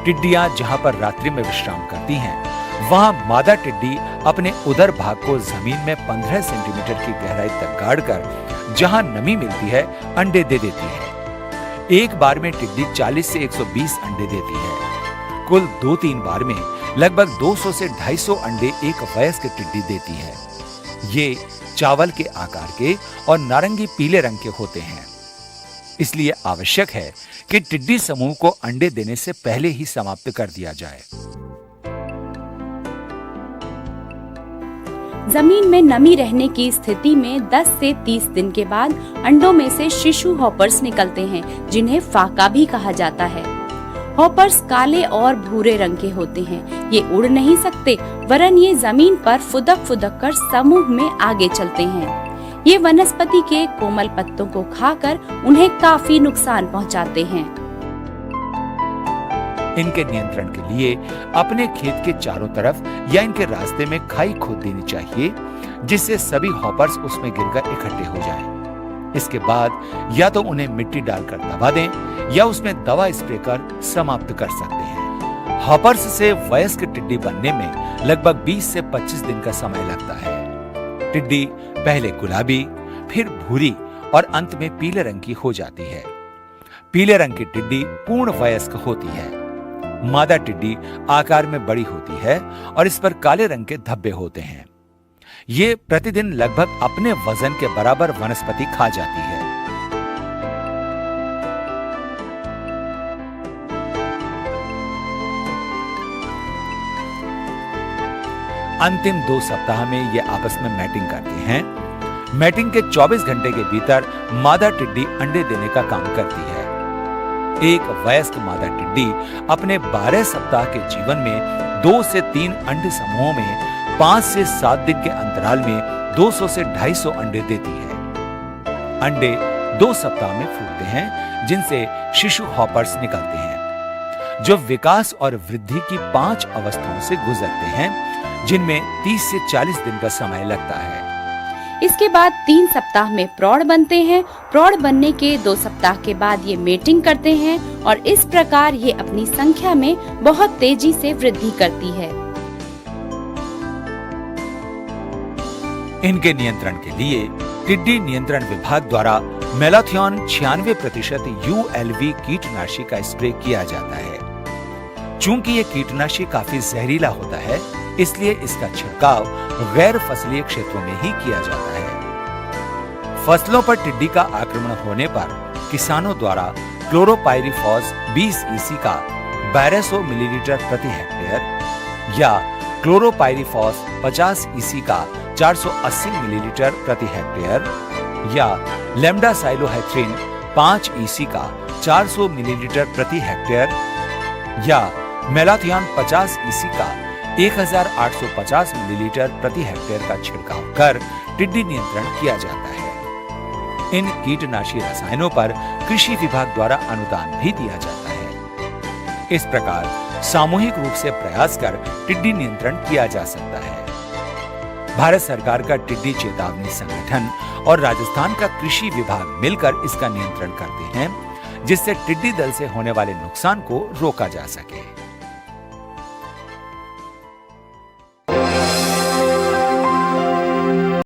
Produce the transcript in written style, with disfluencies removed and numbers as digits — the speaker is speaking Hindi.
टिड्डियां जहां पर रात्रि में विश्राम करती हैं, वहां मादा टिड्डी अपने उदर भाग को जमीन में 15 सेंटीमीटर की गहराई तक गाड़कर जहां नमी मिलती है अंडे दे देती है। एक बार में टिड्डी 40 से 120 अंडे देती है। कुल 2-3 बार में लगभग 200 से 250 अंडे एक वयस्क टिड्डी देती है। ये चावल के आकार के और नारंगी पीले रंग के होते हैं। इसलिए आवश्यक है कि टिड्डी समूह को अंडे देने से पहले ही समाप्त कर दिया जाए। जमीन में नमी रहने की स्थिति में 10 से 30 दिन के बाद अंडों में से शिशु हॉपर्स निकलते हैं, जिन्हें फाका भी कहा जाता है। हॉपर्स काले और भूरे रंग के होते हैं। ये उड़ नहीं सकते, वरन ये जमीन पर फुदक फुदक कर समूह में आगे चलते हैं। ये वनस्पति के कोमल पत्तों को खाकर उन्हें काफी नुकसान पहुंचाते हैं। इनके नियंत्रण के लिए अपने खेत के चारों तरफ या इनके रास्ते में खाई खोद देनी चाहिए, जिससे सभी हॉपर्स उसमें गिरकर इकट्ठे हो जाएं। इसके बाद या तो उन्हें मिट्टी डालकर दबा दें या उसमें दवा स्प्रे कर समाप्त कर सकते हैं। हॉपर्स से वयस्क टिड्डी बनने में लगभग 20 से 25 दिन का समय लगता है। टिड्डी पहले गुलाबी, फिर भूरी और अंत में पीले रंग की हो जाती है। पीले रंग की टिड्डी पूर्ण वयस्क होती है। मादा टिड्डी आकार में बड़ी होती है और इस पर काले रंग के धब्बे होते हैं। ये प्रतिदिन लगभग अपने वजन के बराबर वनस्पति खा जाती है। अंतिम 2 सप्ताह में ये आपस में मैटिंग करते हैं। मैटिंग के 24 घंटे के भीतर मादा टिड्डी अंडे देने का काम करती है। एक वयस्क मादा टिड्डी अपने 12 सप्ताह के जीवन में 2 से 3 अंडे समूहों में 5 से 7 दिन के अंतराल में 200 से 250 अंडे देती है। अंडे 2 सप्ताह में फूटते हैं, जिनसे शिशु हॉपर्स निकलते हैं, जो विकास और वृद्धि की 5 अवस्थाओं से गुजरते हैं, जिनमें 30 से 40 दिन का समय लगता है। इसके बाद 3 सप्ताह में प्रौढ़ बनते हैं। प्रौढ़ बनने के 2 सप्ताह के बाद ये मेटिंग करते हैं और इस प्रकार ये अपनी संख्या में बहुत तेजी से वृद्धि करती है। इनके नियंत्रण के लिए टिड्डी नियंत्रण विभाग द्वारा मेलाथियोन 96% ULV कीटनाशी का स्प्रे किया जाता है। चूंकि ये कीटनाशी काफी जहरीला होता है, इसलिए इसका छिड़काव गैर फसलीय क्षेत्रों में ही किया जाता है। फसलों पर टिड्डी का आक्रमण होने पर किसानों द्वारा क्लोरोपाइरीफॉस 20 EC का 1200 मिलीलीटर प्रति हेक्टेयर या क्लोरोपाइरीफॉस 50 EC का 480 मिलीलीटर प्रति हेक्टेयर या लेम्डासाइलोहेथ्रिन 5 EC का 400 मिलीलीटर प्रति हेक्टेयर या मेलाथियोन 50 EC का 1850 मिलीलीटर प्रति हेक्टेयर का छिड़काव कर टिड्डी नियंत्रण किया जाता है। इन कीटनाशी रसायनों पर कृषि विभाग द्वारा अनुदान भी दिया जाता है। इस प्रकार सामूहिक रूप से प्रयास कर टिड्डी नियंत्रण किया जा सकता है। भारत सरकार का टिड्डी चेतावनी संगठन और राजस्थान का कृषि विभाग मिलकर इसका नियंत्रण करते हैं, जिससे टिड्डी दल से होने वाले नुकसान को रोका जा सके।